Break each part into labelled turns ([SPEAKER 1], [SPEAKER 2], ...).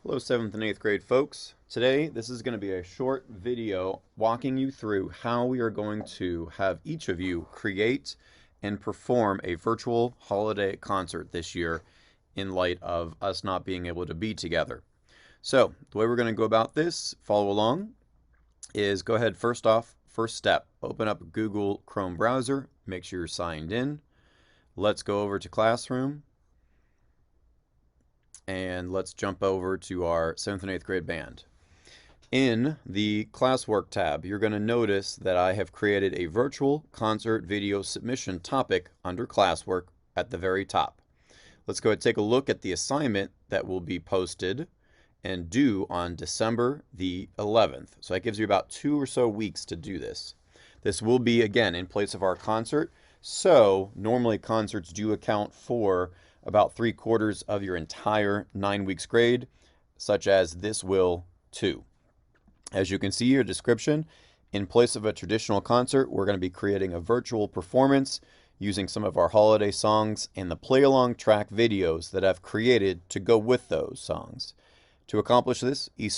[SPEAKER 1] Hello 7th and 8th grade folks. Today this is going to be a short video walking you through how we are going to have each of you create and perform a virtual holiday concert this year in light of us not being able to be together. So the way we're going to go about this, follow along, is go ahead first step, open up Google Chrome browser, make sure you're signed in. Let's go over to Classroom. And let's jump over to our 7th and 8th grade band. In the classwork tab, you're going to notice that I have created a virtual concert video submission topic under classwork at the very top. Let's go ahead and take a look at the assignment that will be posted and due on December the 11th. So that gives you about 2 or so weeks to do this. This will be, again, in place of our concert. So normally concerts do account for about 3/4 of your entire 9 weeks grade, such as this will too. As you can see here, description, in place of a traditional concert, we're going to be creating a virtual performance using some of our holiday songs and the play-along track videos that I've created to go with those songs. To accomplish this, each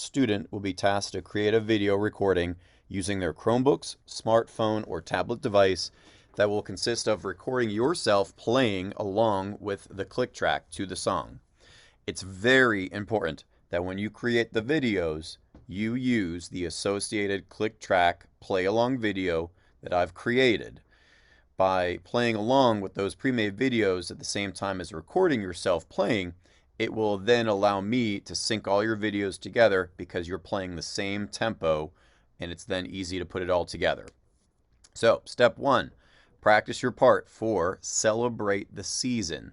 [SPEAKER 1] student will be tasked to create a video recording using their Chromebooks, smartphone, or tablet device that will consist of recording yourself playing along with the click track to the song. It's very important that when you create the videos, you use the associated click track play along video that I've created. By playing along with those pre-made videos at the same time as recording yourself playing, it will then allow me to sync all your videos together because you're playing the same tempo, and it's then easy to put it all together. So, step 1. Practice your part for Celebrate the Season.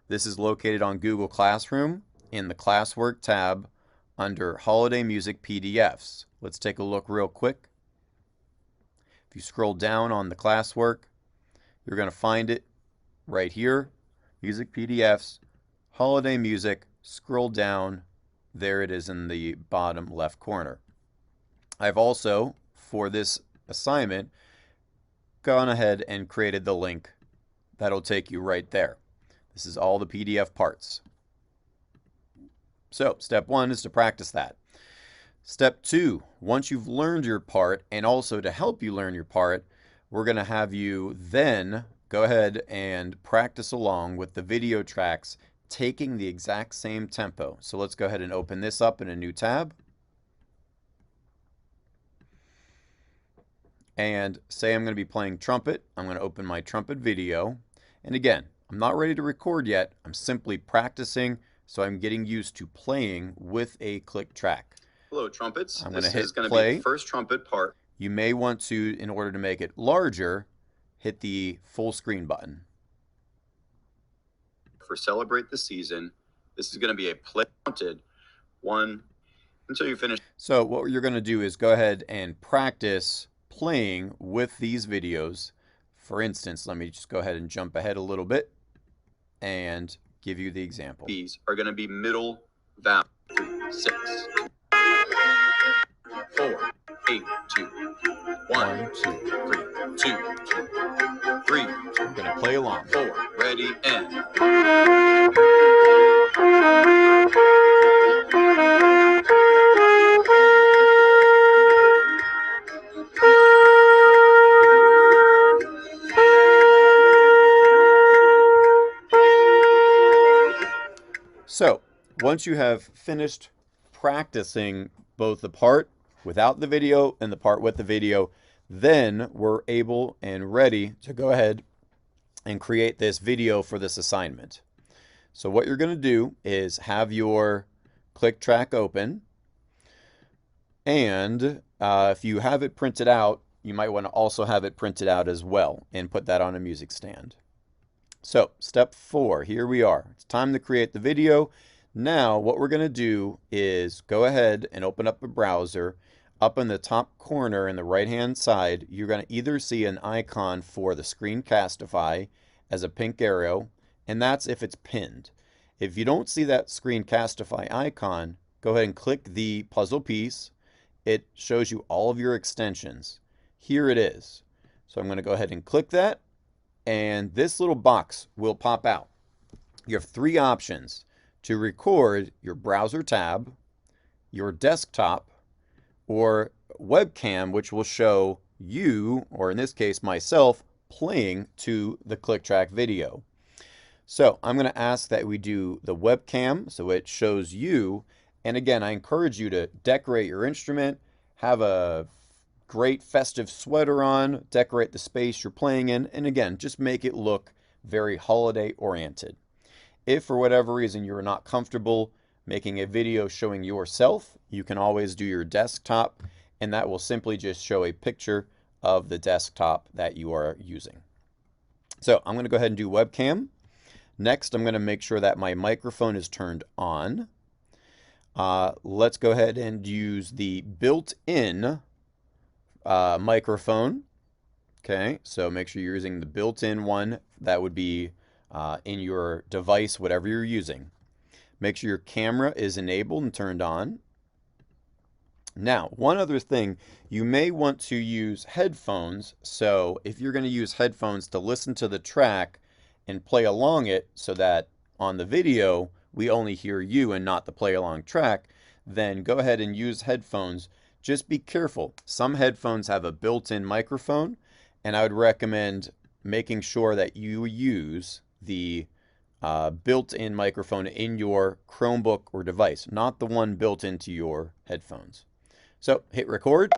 [SPEAKER 1] This is located on Google Classroom in the Classwork tab under Holiday Music PDFs. Let's take a look real quick. If you scroll down on the Classwork, you're going to find it right here, Music PDFs, Holiday Music, scroll down, there it is in the bottom left corner. I've also, for this assignment, gone ahead and created the link that'll take you right there. This is all the PDF parts. So step 1 is to practice that. Step 2, once you've learned your part, and also to help you learn your part, we're going to have you then go ahead and practice along with the video tracks taking the exact same tempo. So let's go ahead and open this up in a new tab. And say I'm going to be playing trumpet. I'm going to open my trumpet video. And again, I'm not ready to record yet. I'm simply practicing, so I'm getting used to playing with a click track.
[SPEAKER 2] Hello, trumpets.
[SPEAKER 1] I'm going to
[SPEAKER 2] This is
[SPEAKER 1] hit
[SPEAKER 2] going to
[SPEAKER 1] play.
[SPEAKER 2] be the first trumpet part.
[SPEAKER 1] You may want to, in order to make it larger, hit the full screen button.
[SPEAKER 2] For Celebrate the Season, this is going to be a play counted 1 until you finish.
[SPEAKER 1] So what you're going to do is go ahead and practice playing with these videos. For instance, let me just go ahead and jump ahead a little bit and give you the example.
[SPEAKER 2] These are going to be middle vowel 6, 4, 8, 2, 1, 2, 3, 2, 3.
[SPEAKER 1] I'm going to play along.
[SPEAKER 2] 4, ready, and.
[SPEAKER 1] So, once you have finished practicing both the part without the video and the part with the video, then we're able and ready to go ahead and create this video for this assignment. So what you're going to do is have your click track open, and if you have it printed out, you might want to also have it printed out as well and put that on a music stand. So step 4, here we are. It's time to create the video. Now what we're going to do is go ahead and open up a browser. Up in the top corner in the right hand side, you're going to either see an icon for the Screencastify as a pink arrow, and that's if it's pinned. If you don't see that Screencastify icon, go ahead and click the puzzle piece. It shows you all of your extensions. Here it is. So I'm going to go ahead and click that, and this little box will pop out. You have 3 options to record your browser tab, your desktop, or webcam, which will show you, or in this case myself, playing to the ClickTrack video. So I'm going to ask that we do the webcam so it shows you. And again, I encourage you to decorate your instrument, have a great festive sweater on, decorate the space you're playing in, and again, just make it look very holiday oriented. If for whatever reason you're not comfortable making a video showing yourself, you can always do your desktop, and that will simply just show a picture of the desktop that you are using. So I'm going to go ahead and do webcam. Next, I'm going to make sure that my microphone is turned on. Let's go ahead and use the built-in microphone. Okay, so make sure you're using the built-in one. That would be in your device, whatever you're using. Make sure your camera is enabled and turned on. Now, one other thing, you may want to use headphones. So if you're going to use headphones to listen to the track and play along it so that on the video we only hear you and not the play along track, then go ahead and use headphones. Just be careful. Some headphones have a built-in microphone, and I would recommend making sure that you use the built-in microphone in your Chromebook or device, not the one built into your headphones. So hit record.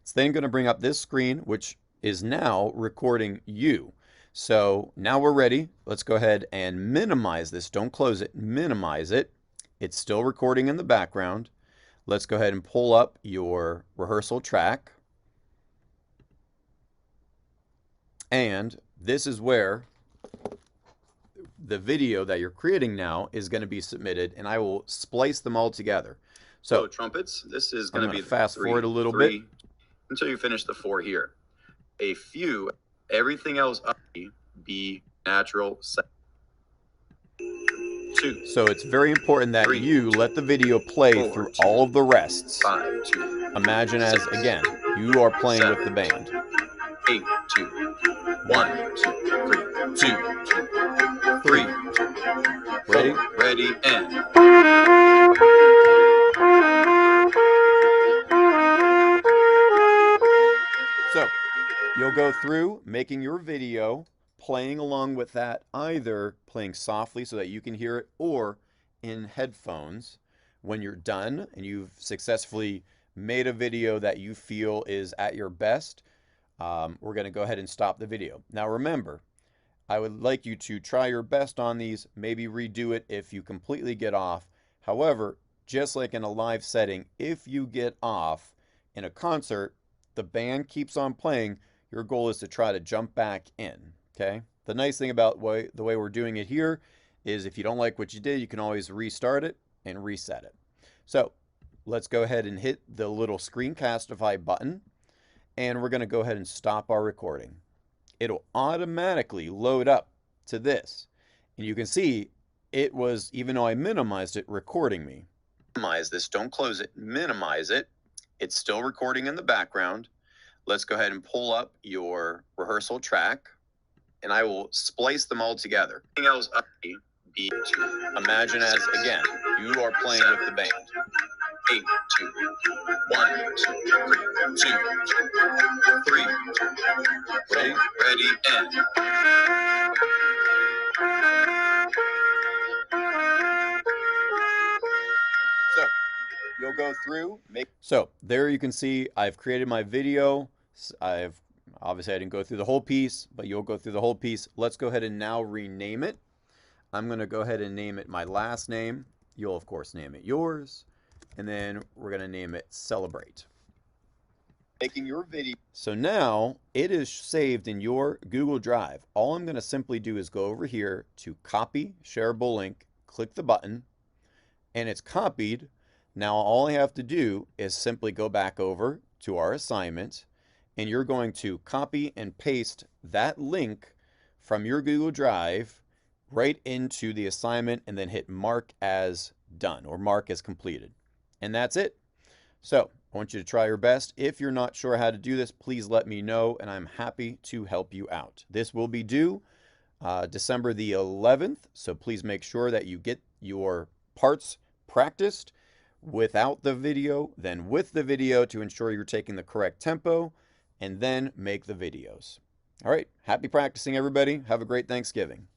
[SPEAKER 1] It's then going to bring up this screen, which is now recording you. So now we're ready. Let's go ahead and minimize this. Don't close it. Minimize it. It's still recording in the background. Let's go ahead and pull up your rehearsal track. And this is where the video that you're creating now is going to be submitted, and I will splice them all together. So
[SPEAKER 2] trumpets, this is going to be
[SPEAKER 1] fast forward a little bit
[SPEAKER 2] until you finish the 4 here. A few, everything else up, B natural. 2.
[SPEAKER 1] So it's very important that
[SPEAKER 2] 3,
[SPEAKER 1] you let the video play
[SPEAKER 2] 4,
[SPEAKER 1] through all of the rests.
[SPEAKER 2] 5, 2,
[SPEAKER 1] Imagine
[SPEAKER 2] 6,
[SPEAKER 1] as, again, you are playing
[SPEAKER 2] 7,
[SPEAKER 1] with the band.
[SPEAKER 2] 8, 2, 1, 2, 3, 2, 3.
[SPEAKER 1] Ready?
[SPEAKER 2] Ready, and.
[SPEAKER 1] So you'll go through making your video, playing along with that, either playing softly so that you can hear it or in headphones. When you're done and you've successfully made a video that you feel is at your best, we're going to go ahead and stop the video. Now remember, I would like you to try your best on these, maybe redo it if you completely get off. However, just like in a live setting, if you get off in a concert, the band keeps on playing, your goal is to try to jump back in, okay? The nice thing about the way we're doing it here is if you don't like what you did, you can always restart it and reset it. So let's go ahead and hit the little Screencastify button, and we're going to go ahead and stop our recording. It'll automatically load up to this, and you can see it was, even though I minimized it, recording me. Minimize this, don't close it, minimize it. It's still recording in the background. Let's go ahead and pull up your rehearsal track, and I will splice them all together. Else up, B, 2. Imagine as, again, you are playing 7, with the band. 8, 2, 1, 2, 3, 2, 3. Ready? Ready, and. So you'll go through, so there you can see I've created my video. Obviously I didn't go through the whole piece, but you'll go through the whole piece. Let's go ahead and now rename it. I'm going to go ahead and name it my last name. You'll of course name it yours, and then we're going to name it Celebrate. Making your video. So now it is saved in your Google Drive. All I'm going to simply do is go over here to copy shareable link, click the button, and it's copied. Now all I have to do is simply go back over to our assignment, and you're going to copy and paste that link from your Google Drive right into the assignment, and then hit mark as done or mark as completed. And that's it. So I want you to try your best. If you're not sure how to do this, please let me know, and I'm happy to help you out. This will be due December the 11th. So please make sure that you get your parts practiced without the video, then with the video to ensure you're taking the correct tempo, and then make the videos. All right, happy practicing, everybody. Have a great Thanksgiving.